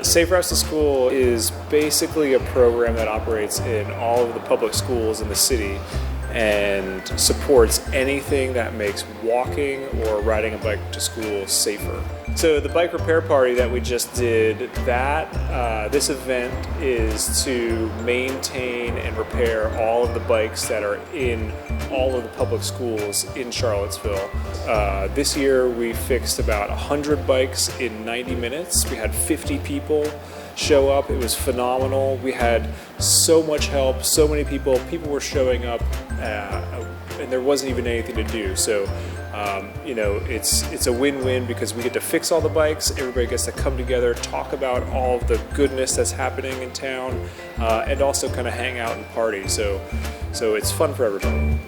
Safe Routes to School is basically a program that operates in all of the public schools in the city and supports anything that makes walking or riding a bike to school safer. So the bike repair party that we just did, this event is to maintain and repair all of the bikes that are in all of the public schools in Charlottesville. This year we fixed about 100 bikes in 90 minutes. We had 50 people show up. It was phenomenal. We had so much help, so many people. People were showing up and there wasn't even anything to do. So it's a win-win because we get to fix all the bikes, everybody gets to come together, talk about all of the goodness that's happening in town, and also kind of hang out and party. So it's fun for everybody.